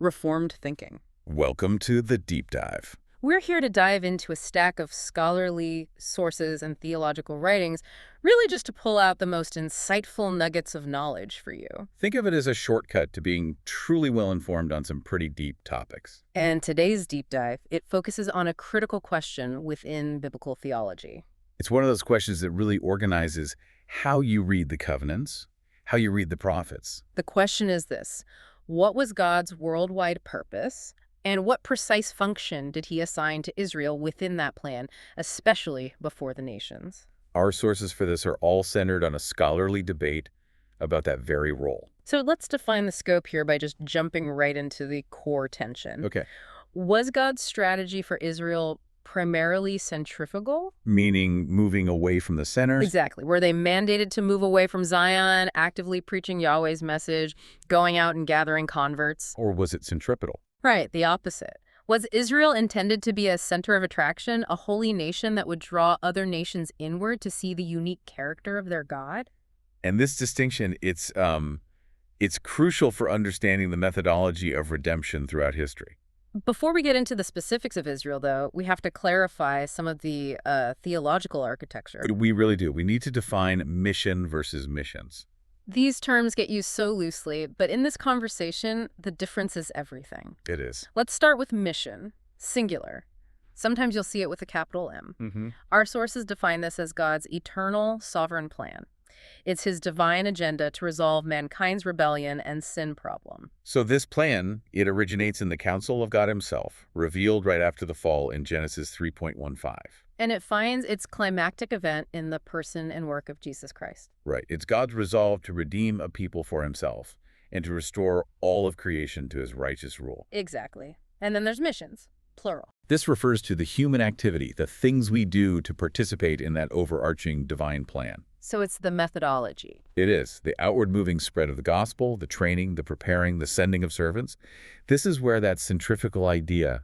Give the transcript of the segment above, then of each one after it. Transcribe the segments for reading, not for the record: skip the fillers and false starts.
reformed thinking. Welcome to the Deep Dive. We're here to dive into a stack of scholarly sources and theological writings, really just to pull out the most insightful nuggets of knowledge for you. Think of it as a shortcut to being truly well-informed on some pretty deep topics. And today's deep dive, it focuses on a critical question within biblical theology. It's one of those questions that really organizes how you read the covenants, how you read the prophets. The question is this: what was God's worldwide purpose? And what precise function did he assign to Israel within that plan, especially before the nations? Our sources for this are all centered on a scholarly debate about that very role. So let's define the scope here by just jumping right into the core tension. Okay. Was God's strategy for Israel primarily centrifugal? Meaning moving away from the center? Exactly. Were they mandated to move away from Zion, actively preaching Yahweh's message, going out and gathering converts? Or was it centripetal? Right, the opposite. Was Israel intended to be a center of attraction, a holy nation that would draw other nations inward to see the unique character of their God? And this distinction, it's crucial for understanding the methodology of redemption throughout history. Before we get into the specifics of Israel, though, we have to clarify some of the theological architecture. We really do. We need to define mission versus missions. These terms get used so loosely, but in this conversation, the difference is everything. It is. Let's start with mission, singular. Sometimes you'll see it with a capital M. Our sources define this as God's eternal, sovereign plan. It's his divine agenda to resolve mankind's rebellion and sin problem. So this plan, it originates in the counsel of God himself, revealed right after the fall in Genesis 3.15. And it finds its climactic event in the person and work of Jesus Christ. Right. It's God's resolve to redeem a people for himself and to restore all of creation to his righteous rule. Exactly. And then there's missions, plural. This refers to the human activity, the things we do to participate in that overarching divine plan. So it's the methodology. It is. The outward-moving spread of the gospel, the training, the preparing, the sending of servants. This is where that centrifugal idea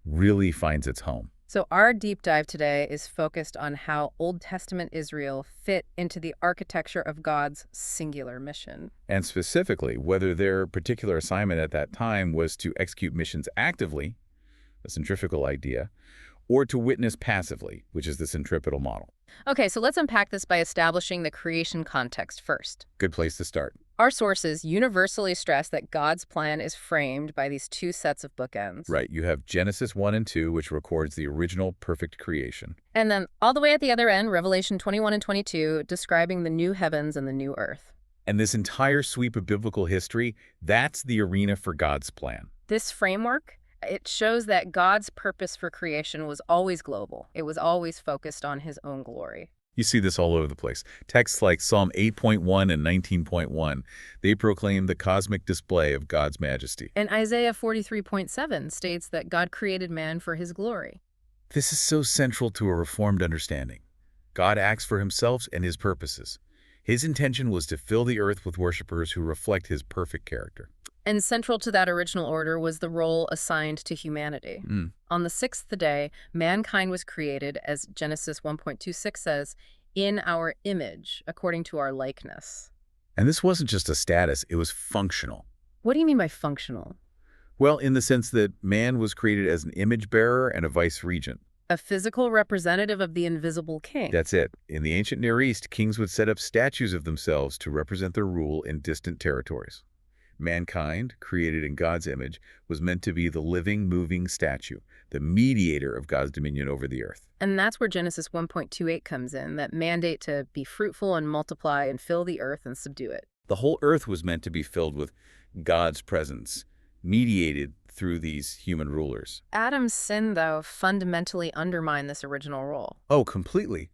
really finds its home. So our deep dive today is focused on how Old Testament Israel fit into the architecture of God's singular mission. And specifically, whether their particular assignment at that time was to execute missions actively, the centrifugal idea, or to witness passively, which is the centripetal model. Okay, so let's unpack this by establishing the creation context first. Good place to start. Our sources universally stress that God's plan is framed by these two sets of bookends. Right. You have Genesis 1 and 2, which records the original perfect creation. And then all the way at the other end, Revelation 21 and 22, describing the new heavens and the new earth. And this entire sweep of biblical history, that's the arena for God's plan. This framework, it shows that God's purpose for creation was always global. It was always focused on his own glory. You see this all over the place. Texts like Psalm 8.1 and 19.1, they proclaim the cosmic display of God's majesty. And Isaiah 43.7 states that God created man for his glory. This is so central to a Reformed understanding. God acts for himself and his purposes. His intention was to fill the earth with worshipers who reflect his perfect character. And central to that original order was the role assigned to humanity. On the sixth day, mankind was created, as Genesis 1.26 says, in our image, according to our likeness. And this wasn't just a status, it was functional. What do you mean by functional? Well, in the sense that man was created as an image bearer and a vice-regent. A physical representative of the invisible king. That's it. In the ancient Near East, kings would set up statues of themselves to represent their rule in distant territories. Mankind, created in God's image, was meant to be the living, moving statue, the mediator of God's dominion over the earth. And that's where Genesis 1.28 comes in, that mandate to be fruitful and multiply and fill the earth and subdue it. The whole earth was meant to be filled with God's presence, mediated through these human rulers. Adam's sin, though, fundamentally undermined this original role. Oh, completely.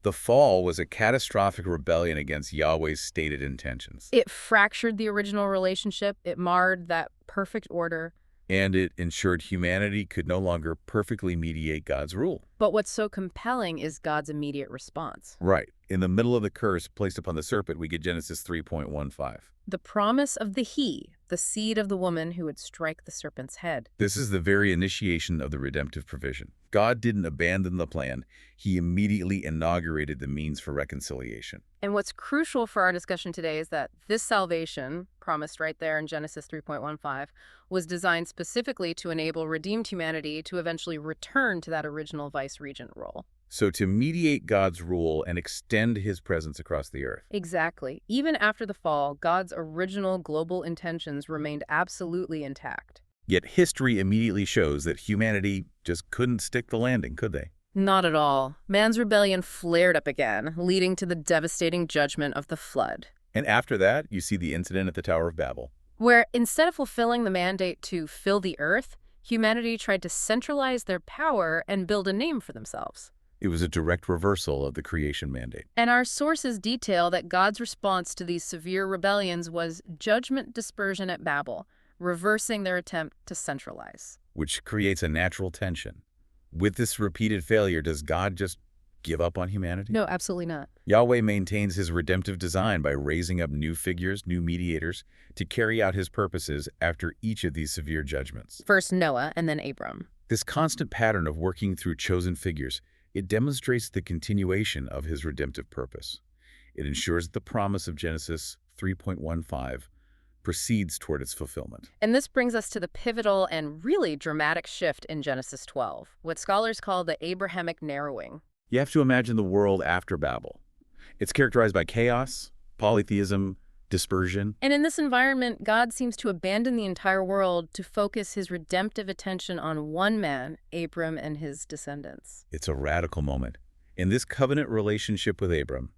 The fall was a catastrophic rebellion against Yahweh's stated intentions. It fractured the original relationship. It marred that perfect order. And it ensured humanity could no longer perfectly mediate God's rule. But what's so compelling is God's immediate response. Right. In the middle of the curse placed upon the serpent, we get Genesis 3:15. The promise of the he, the seed of the woman who would strike the serpent's head. This is the very initiation of the redemptive provision. God didn't abandon the plan. He immediately inaugurated the means for reconciliation. And what's crucial for our discussion today is that this salvation, promised right there in Genesis 3:15, was designed specifically to enable redeemed humanity to eventually return to that original vice-regent role. So to mediate God's rule and extend his presence across the earth. Exactly. Even after the fall, God's original global intentions remained absolutely intact. Yet history immediately shows that humanity just couldn't stick the landing, could they? Not at all. Man's rebellion flared up again, leading to the devastating judgment of the flood, And after that, you see the incident at the Tower of Babel. where instead of fulfilling the mandate to fill the earth, humanity tried to centralize their power and build a name for themselves. It was a direct reversal of the creation mandate. And our sources detail that God's response to these severe rebellions was judgment dispersion at Babel, reversing their attempt to centralize. Which creates a natural tension. With this repeated failure, does God just give up on humanity? No, absolutely not. Yahweh maintains his redemptive design by raising up new figures, new mediators, to carry out his purposes after each of these severe judgments. First Noah and then Abram. This constant pattern of working through chosen figures, it demonstrates the continuation of his redemptive purpose. It ensures that the promise of Genesis 3:15 proceeds toward its fulfillment. And this brings us to the pivotal and really dramatic shift in Genesis 12, what scholars call the Abrahamic narrowing. You have to imagine the world after Babel. It's characterized by chaos, polytheism, dispersion. And in this environment, God seems to abandon the entire world to focus his redemptive attention on one man, Abram, and his descendants. It's a radical moment. In this covenant relationship with Abram,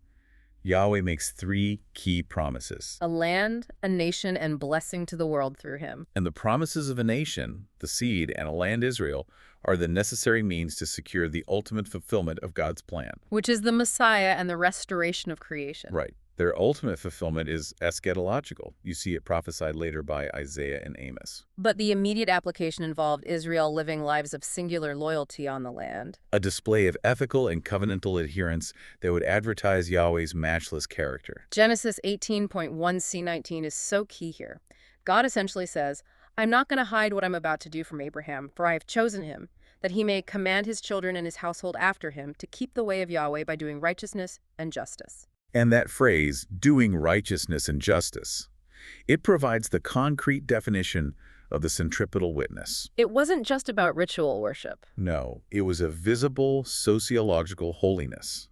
Yahweh makes three key promises. A land, a nation, and blessing to the world through him. And the promises of a nation, the seed, and a land Israel are the necessary means to secure the ultimate fulfillment of God's plan. Which is the Messiah and the restoration of creation. Right. Their ultimate fulfillment is eschatological. You see it prophesied later by Isaiah and Amos. But the immediate application involved Israel living lives of singular loyalty on the land. A display of ethical and covenantal adherence that would advertise Yahweh's matchless character. Genesis 18.1c19 is so key here. God essentially says, I'm not going to hide what I'm about to do from Abraham, for I have chosen him, that he may command his children and his household after him to keep the way of Yahweh by doing righteousness and justice. And that phrase, doing righteousness and justice, it provides the concrete definition of the centripetal witness. It wasn't just about ritual worship. No, it was a visible sociological holiness.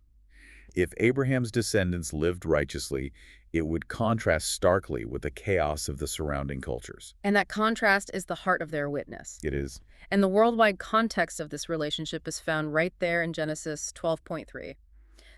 If Abraham's descendants lived righteously, it would contrast starkly with the chaos of the surrounding cultures. And that contrast is the heart of their witness. It is. And the worldwide context of this relationship is found right there in Genesis 12.3.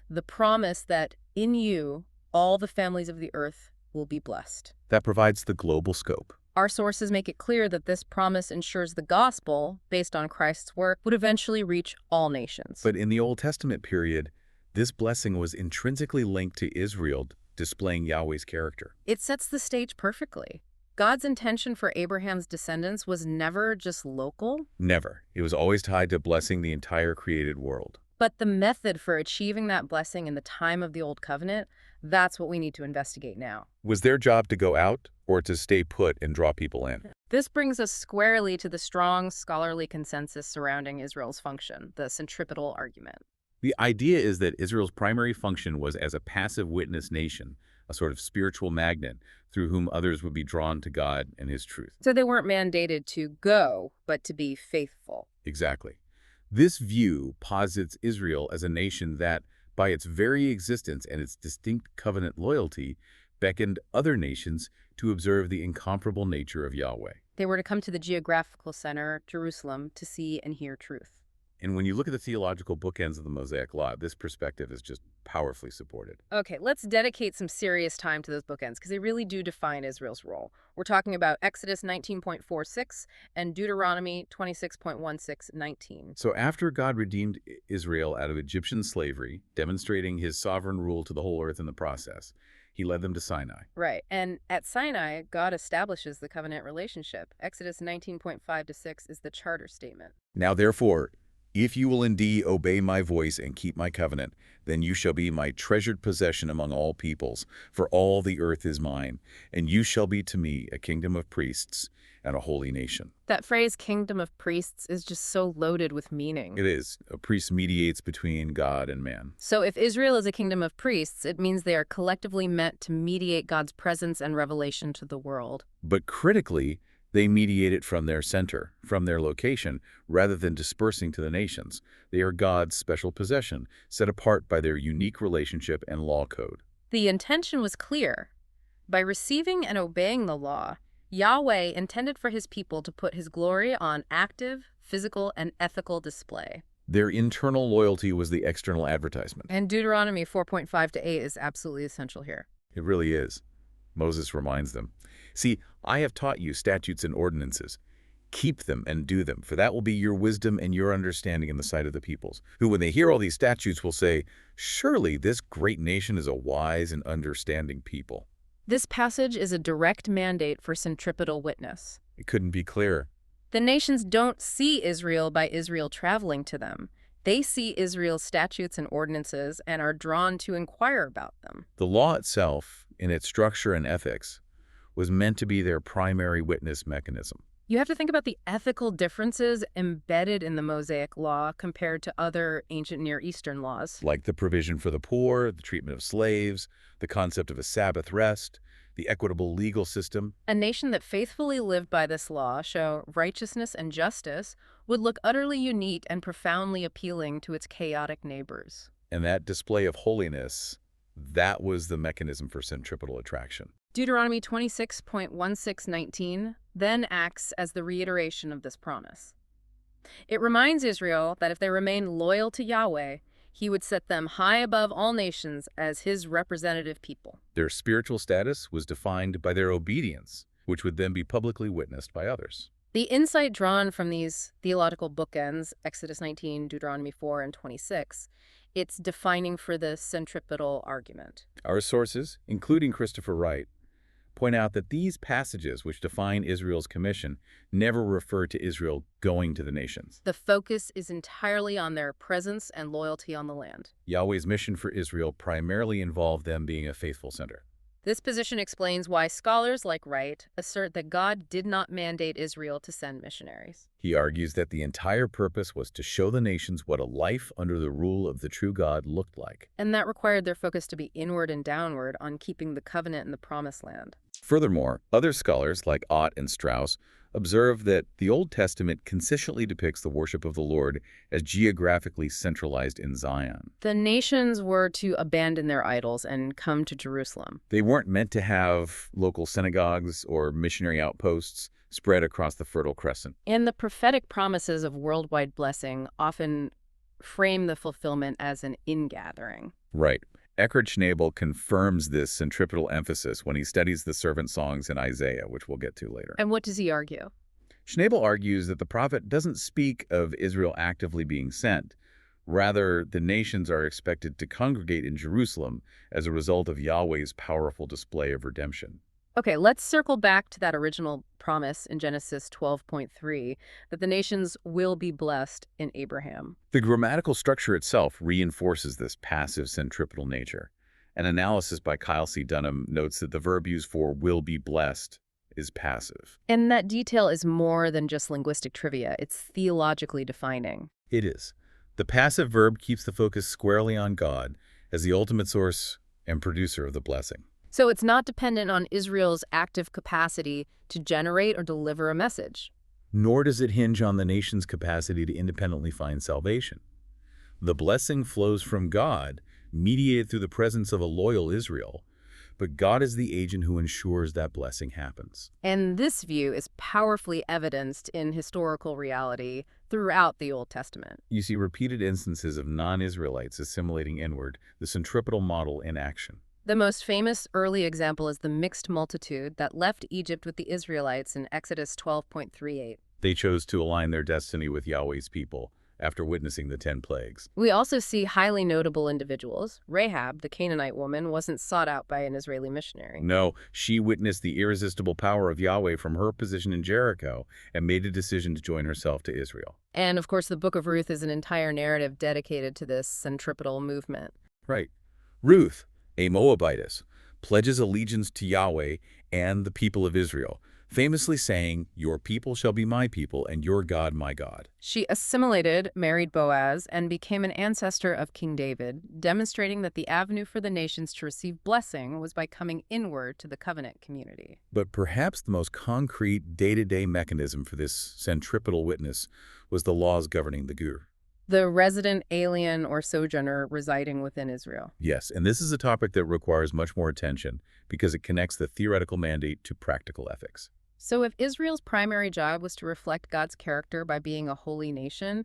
The promise that in you, all the families of the earth will be blessed. That provides the global scope. Our sources make it clear that this promise ensures the gospel, based on Christ's work, would eventually reach all nations. But in the Old Testament period, this blessing was intrinsically linked to Israel, displaying Yahweh's character. It sets the stage perfectly. God's intention for Abraham's descendants was never just local. Never. It was always tied to blessing the entire created world. But the method for achieving that blessing in the time of the Old Covenant, that's what we need to investigate now. Was their job to go out or to stay put and draw people in? This brings us squarely to the strong scholarly consensus surrounding Israel's function, the centripetal argument. The idea is that Israel's primary function was as a passive witness nation, a sort of spiritual magnet through whom others would be drawn to God and his truth. So they weren't mandated to go, but to be faithful. Exactly. This view posits Israel as a nation that, by its very existence and its distinct covenant loyalty, beckoned other nations to observe the incomparable nature of Yahweh. They were to come to the geographical center, Jerusalem, to see and hear truth. And when you look at the theological bookends of the Mosaic Law, this perspective is just powerfully supported. Okay, let's dedicate some serious time to those bookends because they really do define Israel's role. We're talking about Exodus 19.46 and Deuteronomy 26.16-19. So after God redeemed Israel out of Egyptian slavery, demonstrating his sovereign rule to the whole earth in the process, he led them to Sinai. Right, and at Sinai, God establishes the covenant relationship. Exodus 19.5-6 is the charter statement. Now therefore, If you will indeed obey my voice and keep my covenant, then you shall be my treasured possession among all peoples, for all the earth is mine, and you shall be to me a kingdom of priests and a holy nation. That phrase, kingdom of priests, is just so loaded with meaning. It is. A priest mediates between God and man. So if Israel is a kingdom of priests, it means they are collectively meant to mediate God's presence and revelation to the world. But critically, they mediate it from their center, from their location, rather than dispersing to the nations. They are God's special possession, set apart by their unique relationship and law code. The intention was clear. By receiving and obeying the law, Yahweh intended for his people to put his glory on active, physical, and ethical display. Their internal loyalty was the external advertisement. And Deuteronomy 4.5 to 8 is absolutely essential here. It really is. Moses reminds them, "See, I have taught you statutes and ordinances. Keep them and do them, for that will be your wisdom and your understanding in the sight of the peoples, who when they hear all these statutes will say, 'Surely this great nation is a wise and understanding people.'" This passage is a direct mandate for centripetal witness. It couldn't be clearer. The nations don't see Israel by Israel traveling to them. They see Israel's statutes and ordinances and are drawn to inquire about them. The law itself, in its structure and ethics, was meant to be their primary witness mechanism. You have to think about the ethical differences embedded in the Mosaic Law compared to other ancient Near Eastern laws. Like the provision for the poor, the treatment of slaves, the concept of a Sabbath rest, the equitable legal system. A nation that faithfully lived by this law, show righteousness and justice, would look utterly unique and profoundly appealing to its chaotic neighbors. And that display of holiness, that was the mechanism for centripetal attraction. Deuteronomy 26.1619 then acts as the reiteration of this promise. It reminds Israel that if they remain loyal to Yahweh, he would set them high above all nations as his representative people. Their spiritual status was defined by their obedience, which would then be publicly witnessed by others. The insight drawn from these theological bookends, Exodus 19, Deuteronomy 4, and 26, it's defining for the centripetal argument. Our sources, including Christopher Wright, point out that these passages which define Israel's commission never refer to Israel going to the nations. The focus is entirely on their presence and loyalty on the land. Yahweh's mission for Israel primarily involved them being a faithful center. This position explains why scholars like Wright assert that God did not mandate Israel to send missionaries. He argues that the entire purpose was to show the nations what a life under the rule of the true God looked like. And that required their focus to be inward and downward on keeping the covenant in the promised land. Furthermore, other scholars like Ott and Strauss observe that the Old Testament consistently depicts the worship of the Lord as geographically centralized in Zion. The nations were to abandon their idols and come to Jerusalem. They weren't meant to have local synagogues or missionary outposts spread across the Fertile Crescent. And the prophetic promises of worldwide blessing often frame the fulfillment as an ingathering. Right. Eckhard Schnabel confirms this centripetal emphasis when he studies the servant songs in Isaiah, which we'll get to later. And what does he argue? Schnabel argues that the prophet doesn't speak of Israel actively being sent. Rather, the nations are expected to congregate in Jerusalem as a result of Yahweh's powerful display of redemption. Okay, let's circle back to that original promise in Genesis 12.3 that the nations will be blessed in Abraham. The grammatical structure itself reinforces this passive centripetal nature. An analysis by Kyle C. Dunham notes that the verb used for will be blessed is passive. And that detail is more than just linguistic trivia. It's theologically defining. It is. The passive verb keeps the focus squarely on God as the ultimate source and producer of the blessing. So it's not dependent on Israel's active capacity to generate or deliver a message. Nor does it hinge on the nation's capacity to independently find salvation. The blessing flows from God, mediated through the presence of a loyal Israel, but God is the agent who ensures that blessing happens. And this view is powerfully evidenced in historical reality throughout the Old Testament. You see repeated instances of non-Israelites assimilating inward, the centripetal model in action. The most famous early example is the mixed multitude that left Egypt with the Israelites in Exodus 12.38. They chose to align their destiny with Yahweh's people after witnessing the 10 plagues. We also see highly notable individuals. Rahab, the Canaanite woman, wasn't sought out by an Israeli missionary. No, she witnessed the irresistible power of Yahweh from her position in Jericho and made a decision to join herself to Israel. And, of course, the Book of Ruth is an entire narrative dedicated to this centripetal movement. Right. Ruth, a Moabitess, pledges allegiance to Yahweh and the people of Israel, famously saying, "Your people shall be my people, and your God my God." She assimilated, married Boaz, and became an ancestor of King David, demonstrating that the avenue for the nations to receive blessing was by coming inward to the covenant community. But perhaps the most concrete day-to-day mechanism for this centripetal witness was the laws governing the gur. The resident alien or sojourner residing within Israel. Yes, and this is a topic that requires much more attention because it connects the theoretical mandate to practical ethics. So if Israel's primary job was to reflect God's character by being a holy nation,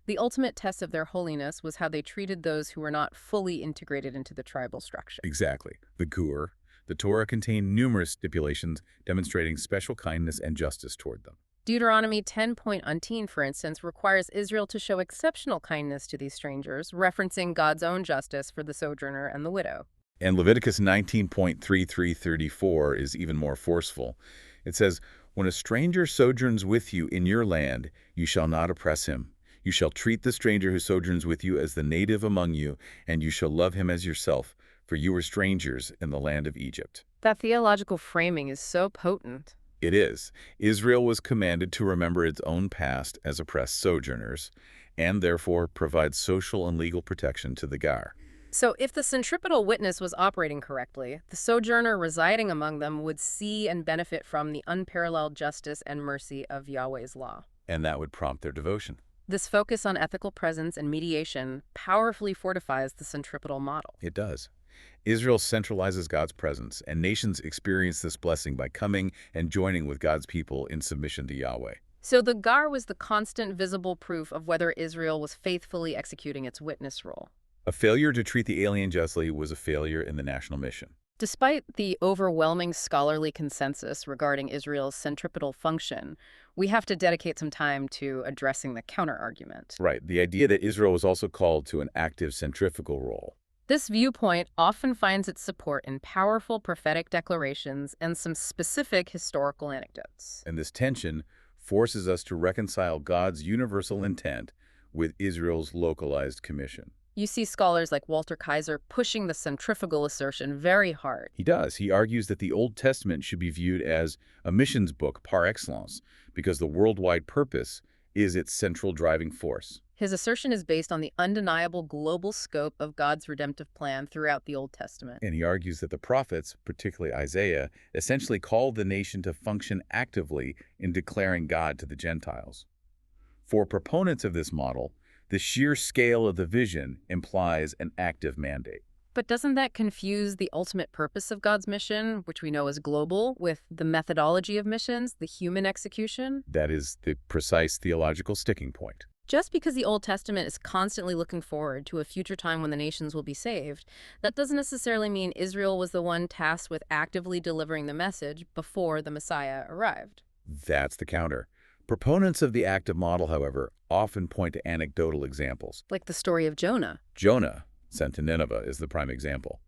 the ultimate test of their holiness was how they treated those who were not fully integrated into the tribal structure. Exactly. The gur. The Torah contained numerous stipulations demonstrating special kindness and justice toward them. Deuteronomy 10.19, for instance, requires Israel to show exceptional kindness to these strangers, referencing God's own justice for the sojourner and the widow. And Leviticus 19.3334 is even more forceful. It says, "When a stranger sojourns with you in your land, you shall not oppress him. You shall treat the stranger who sojourns with you as the native among you, and you shall love him as yourself, for you were strangers in the land of Egypt." That theological framing is so potent. It is. Israel was commanded to remember its own past as oppressed sojourners, and therefore provide social and legal protection to the gur. So if the centripetal witness was operating correctly, the sojourner residing among them would see and benefit from the unparalleled justice and mercy of Yahweh's law. And that would prompt their devotion. This focus on ethical presence and mediation powerfully fortifies the centripetal model. It does. Israel centralizes God's presence, and nations experience this blessing by coming and joining with God's people in submission to Yahweh. So the gur was the constant visible proof of whether Israel was faithfully executing its witness role. A failure to treat the alien justly was a failure in the national mission. Despite the overwhelming scholarly consensus regarding Israel's centripetal function, we have to dedicate some time to addressing the counterargument. Right, the idea that Israel was also called to an active centrifugal role. This viewpoint often finds its support in powerful prophetic declarations and some specific historical anecdotes. And this tension forces us to reconcile God's universal intent with Israel's localized commission. You see scholars like Walter Kaiser pushing the centrifugal assertion very hard. He does. He argues that the Old Testament should be viewed as a missions book par excellence because the worldwide purpose is its central driving force. His assertion is based on the undeniable global scope of God's redemptive plan throughout the Old Testament. And he argues that the prophets, particularly Isaiah, essentially called the nation to function actively in declaring God to the Gentiles. For proponents of this model, the sheer scale of the vision implies an active mandate. But doesn't that confuse the ultimate purpose of God's mission, which we know is global, with the methodology of missions, the human execution? That is the precise theological sticking point. Just because the Old Testament is constantly looking forward to a future time when the nations will be saved, that doesn't necessarily mean Israel was the one tasked with actively delivering the message before the Messiah arrived. That's the counter. Proponents of the active model, however, often point to anecdotal examples. Like the story of Jonah. Jonah, sent to Nineveh, is the prime example.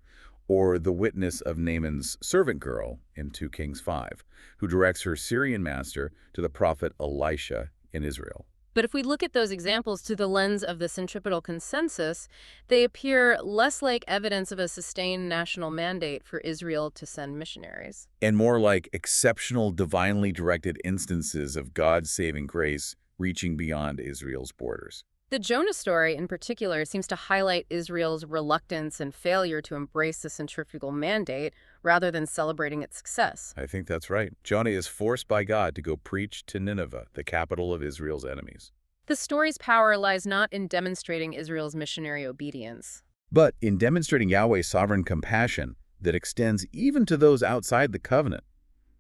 Or the witness of Naaman's servant girl in 2 Kings 5, who directs her Syrian master to the prophet Elisha in Israel. But if we look at those examples through the lens of the centripetal consensus, they appear less like evidence of a sustained national mandate for Israel to send missionaries. And more like exceptional, divinely directed instances of God's saving grace reaching beyond Israel's borders. The Jonah story, in particular, seems to highlight Israel's reluctance and failure to embrace the centrifugal mandate rather than celebrating its success. I think that's right. Jonah is forced by God to go preach to Nineveh, the capital of Israel's enemies. The story's power lies not in demonstrating Israel's missionary obedience, but in demonstrating Yahweh's sovereign compassion that extends even to those outside the covenant.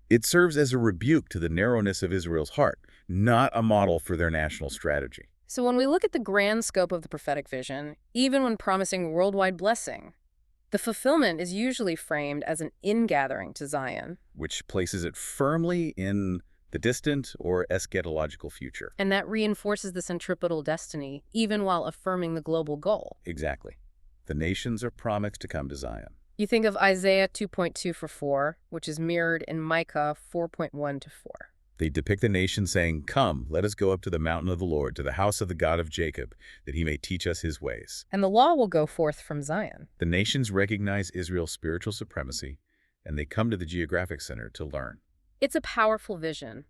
It serves as a rebuke to the narrowness of Israel's heart, not a model for their national strategy. So when we look at the grand scope of the prophetic vision, even when promising worldwide blessing, the fulfillment is usually framed as an ingathering to Zion, which places it firmly in the distant or eschatological future. And that reinforces the centripetal destiny, even while affirming the global goal. Exactly. The nations are promised to come to Zion. You think of Isaiah 2.2 for 4, which is mirrored in Micah 4.1 to 4. They depict the nation saying, "Come, let us go up to the mountain of the Lord, to the house of the God of Jacob, that he may teach us his ways." And the law will go forth from Zion. The nations recognize Israel's spiritual supremacy, and they come to the geographic center to learn. It's a powerful vision.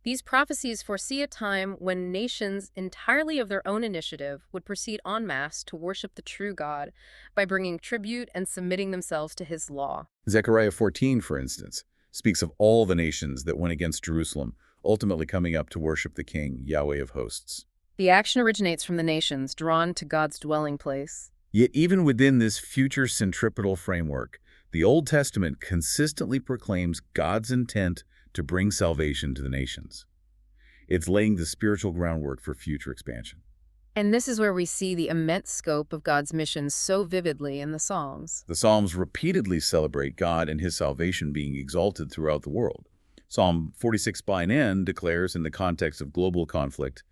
These prophecies foresee a time when nations entirely of their own initiative would proceed en masse to worship the true God by bringing tribute and submitting themselves to his law. Zechariah 14, for instance, speaks of all the nations that went against Jerusalem, ultimately coming up to worship the King, Yahweh of hosts. The action originates from the nations drawn to God's dwelling place. Yet even within this future centripetal framework, the Old Testament consistently proclaims God's intent to bring salvation to the nations. It's laying the spiritual groundwork for future expansion. And this is where we see the immense scope of God's mission so vividly in the Psalms. The Psalms repeatedly celebrate God and his salvation being exalted throughout the world. Psalm 46 by N declares, in the context of global conflict,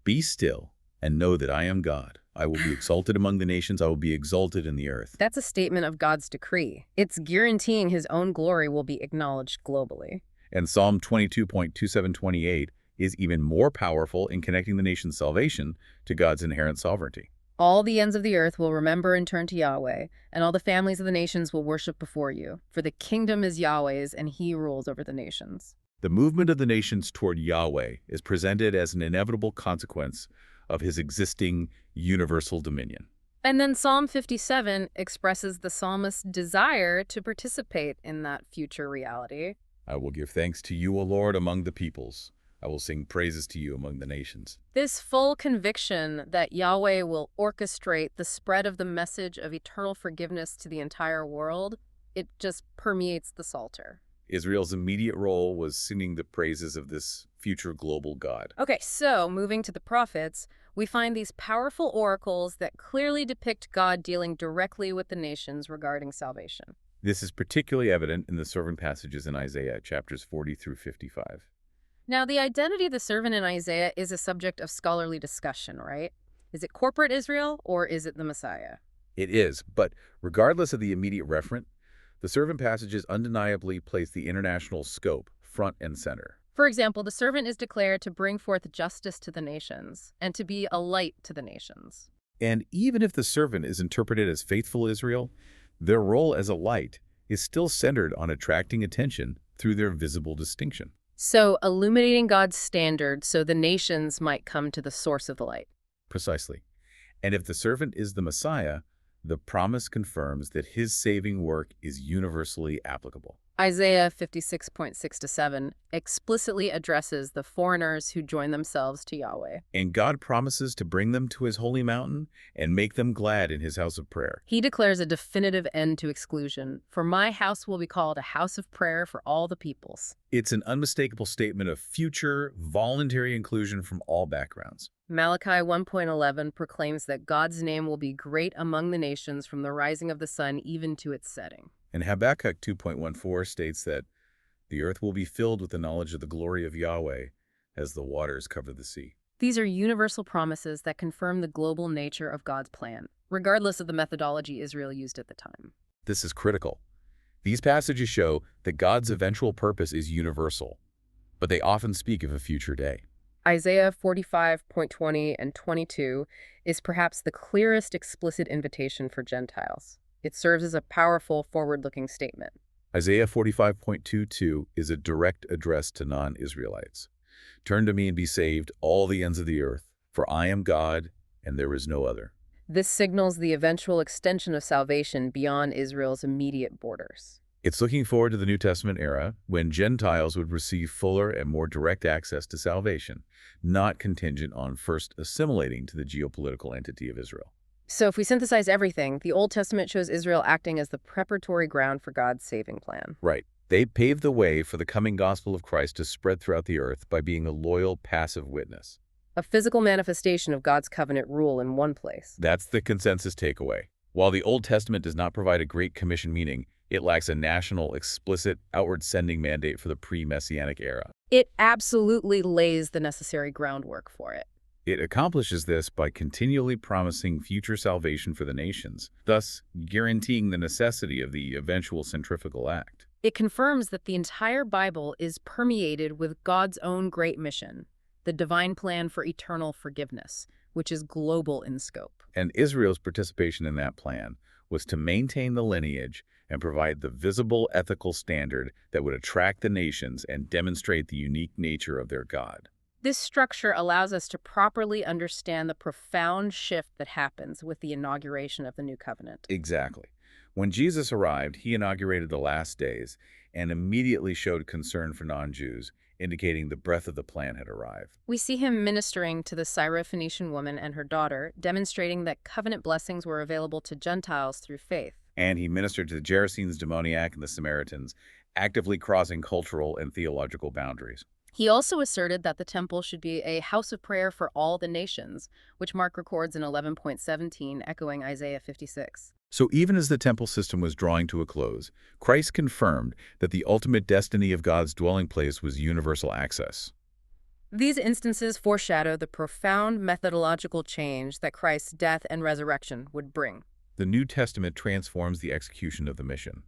"Be still and know that I am God. I will be exalted among the nations. I will be exalted in the earth." That's a statement of God's decree. It's guaranteeing his own glory will be acknowledged globally. And Psalm 22.2728 is even more powerful in connecting the nation's salvation to God's inherent sovereignty. All the ends of the earth will remember and turn to Yahweh, and all the families of the nations will worship before you. For the kingdom is Yahweh's, and he rules over the nations. The movement of the nations toward Yahweh is presented as an inevitable consequence of his existing universal dominion. And then Psalm 57 expresses the psalmist's desire to participate in that future reality. "I will give thanks to you, O Lord, among the peoples. I will sing praises to you among the nations." This full conviction that Yahweh will orchestrate the spread of the message of eternal forgiveness to the entire world, it just permeates the Psalter. Israel's immediate role was singing the praises of this future global God. Okay, so moving to the prophets, we find these powerful oracles that clearly depict God dealing directly with the nations regarding salvation. This is particularly evident in the servant passages in Isaiah, chapters 40 through 55. Now, the identity of the servant in Isaiah is a subject of scholarly discussion, right? Is it corporate Israel or is it the Messiah? It is, but regardless of the immediate referent, the servant passages undeniably place the international scope front and center. For example, the servant is declared to bring forth justice to the nations and to be a light to the nations. And even if the servant is interpreted as faithful Israel, their role as a light is still centered on attracting attention through their visible distinction. So, illuminating God's standard so the nations might come to the source of the light. Precisely. And if the servant is the Messiah, the promise confirms that his saving work is universally applicable. Isaiah 56.6 to 7 explicitly addresses the foreigners who join themselves to Yahweh. And God promises to bring them to his holy mountain and make them glad in his house of prayer. He declares a definitive end to exclusion. For my house will be called a house of prayer for all the peoples. It's an unmistakable statement of future, voluntary inclusion from all backgrounds. Malachi 1.11 proclaims that God's name will be great among the nations from the rising of the sun even to its setting. And Habakkuk 2.14 states that the earth will be filled with the knowledge of the glory of Yahweh as the waters cover the sea. These are universal promises that confirm the global nature of God's plan, regardless of the methodology Israel used at the time. This is critical. These passages show that God's eventual purpose is universal, but they often speak of a future day. Isaiah 45.20 and 22 is perhaps the clearest explicit invitation for Gentiles. It serves as a powerful, forward-looking statement. Isaiah 45.22 is a direct address to non-Israelites. "Turn to me and be saved, all the ends of the earth, for I am God, and there is no other." This signals the eventual extension of salvation beyond Israel's immediate borders. It's looking forward to the New Testament era when Gentiles would receive fuller and more direct access to salvation, not contingent on first assimilating to the geopolitical entity of Israel. So if we synthesize everything, the Old Testament shows Israel acting as the preparatory ground for God's saving plan. Right. They paved the way for the coming gospel of Christ to spread throughout the earth by being a loyal, passive witness. A physical manifestation of God's covenant rule in one place. That's the consensus takeaway. While the Old Testament does not provide a Great Commission meaning, It lacks a national, explicit, outward-sending mandate for the pre-Messianic era. It absolutely lays the necessary groundwork for it. It accomplishes this by continually promising future salvation for the nations, thus guaranteeing the necessity of the eventual centrifugal act. It confirms that the entire Bible is permeated with God's own great mission, the divine plan for eternal forgiveness, which is global in scope. And Israel's participation in that plan was to maintain the lineage and provide the visible ethical standard that would attract the nations and demonstrate the unique nature of their God. This structure allows us to properly understand the profound shift that happens with the inauguration of the New Covenant. Exactly. When Jesus arrived, he inaugurated the last days and immediately showed concern for non-Jews, indicating the breadth of the plan had arrived. We see him ministering to the Syrophoenician woman and her daughter, demonstrating that covenant blessings were available to Gentiles through faith. And he ministered to the Gerasenes, demoniac, and the Samaritans, actively crossing cultural and theological boundaries. He also asserted that the temple should be a house of prayer for all the nations, which Mark records in 11.17, echoing Isaiah 56. So even as the temple system was drawing to a close, Christ confirmed that the ultimate destiny of God's dwelling place was universal access. These instances foreshadow the profound methodological change that Christ's death and resurrection would bring. The New Testament transforms the execution of the mission.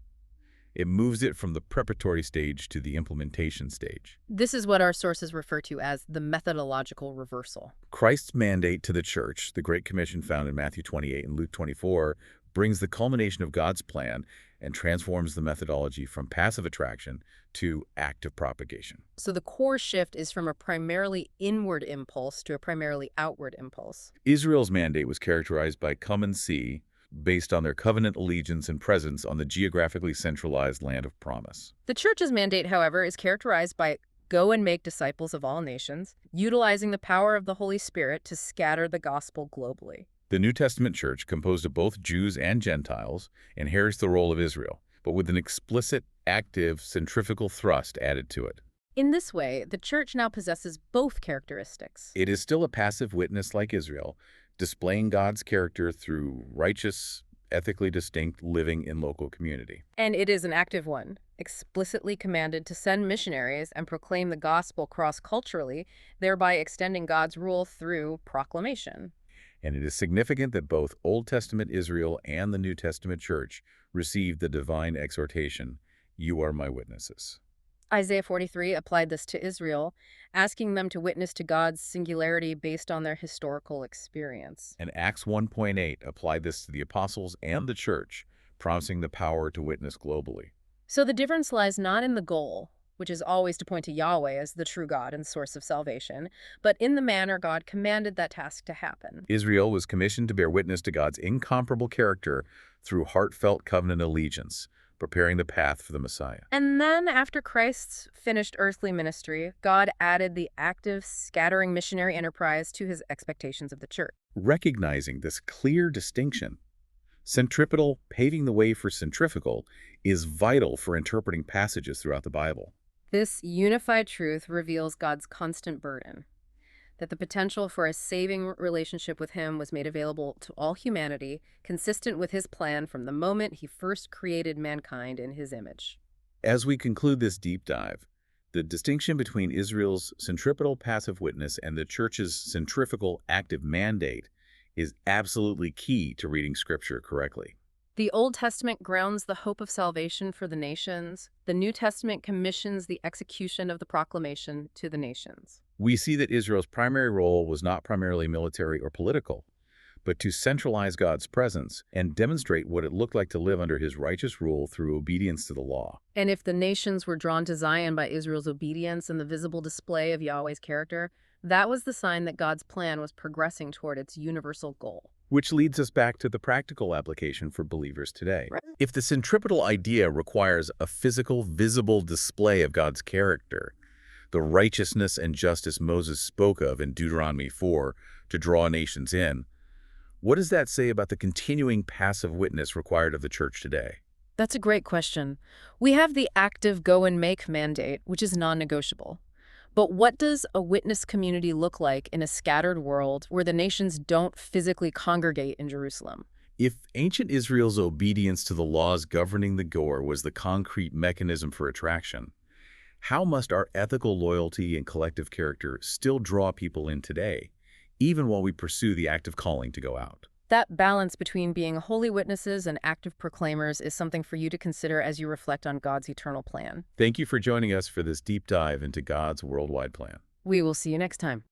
It moves it from the preparatory stage to the implementation stage. This is what our sources refer to as the methodological reversal. Christ's mandate to the church, the Great Commission found in Matthew 28 and Luke 24, brings the culmination of God's plan and transforms the methodology from passive attraction to active propagation. So the core shift is from a primarily inward impulse to a primarily outward impulse. Israel's mandate was characterized by come and see, based on their covenant allegiance and presence on the geographically centralized land of promise. The church's mandate, however, is characterized by go and make disciples of all nations, utilizing the power of the Holy Spirit to scatter the gospel globally. The New Testament church, composed of both Jews and Gentiles, inherits the role of Israel, but with an explicit, active, centrifugal thrust added to it. In this way, the church now possesses both characteristics. It is still a passive witness like Israel, displaying God's character through righteous, ethically distinct living in local community. And it is an active one, explicitly commanded to send missionaries and proclaim the gospel cross-culturally, thereby extending God's rule through proclamation. And it is significant that both Old Testament Israel and the New Testament church received the divine exhortation, "You are my witnesses." Isaiah 43 applied this to Israel, asking them to witness to God's singularity based on their historical experience. And Acts 1.8 applied this to the apostles and the church, promising the power to witness globally. So the difference lies not in the goal, which is always to point to Yahweh as the true God and source of salvation, but in the manner God commanded that task to happen. Israel was commissioned to bear witness to God's incomparable character through heartfelt covenant allegiance, preparing the path for the Messiah. And then, after Christ's finished earthly ministry, God added the active, scattering missionary enterprise to his expectations of the church. Recognizing this clear distinction, centripetal paving the way for centrifugal is vital for interpreting passages throughout the Bible. This unified truth reveals God's constant burden, that the potential for a saving relationship with him was made available to all humanity, consistent with his plan from the moment he first created mankind in his image. As we conclude this deep dive, the distinction between Israel's centripetal passive witness and the church's centrifugal active mandate is absolutely key to reading Scripture correctly. The Old Testament grounds the hope of salvation for the nations. The New Testament commissions the execution of the proclamation to the nations. We see that Israel's primary role was not primarily military or political, but to centralize God's presence and demonstrate what it looked like to live under his righteous rule through obedience to the law. And if the nations were drawn to Zion by Israel's obedience and the visible display of Yahweh's character, that was the sign that God's plan was progressing toward its universal goal. Which leads us back to the practical application for believers today. If the centripetal idea requires a physical, visible display of God's character, the righteousness and justice Moses spoke of in Deuteronomy 4 to draw nations in, what does that say about the continuing passive witness required of the church today? That's a great question. We have the active go and make mandate, which is non-negotiable. But what does a witness community look like in a scattered world where the nations don't physically congregate in Jerusalem? If ancient Israel's obedience to the laws governing the Gor was the concrete mechanism for attraction, how must our ethical loyalty and collective character still draw people in today, even while we pursue the active calling to go out? That balance between being holy witnesses and active proclaimers is something for you to consider as you reflect on God's eternal plan. Thank you for joining us for this deep dive into God's worldwide plan. We will see you next time.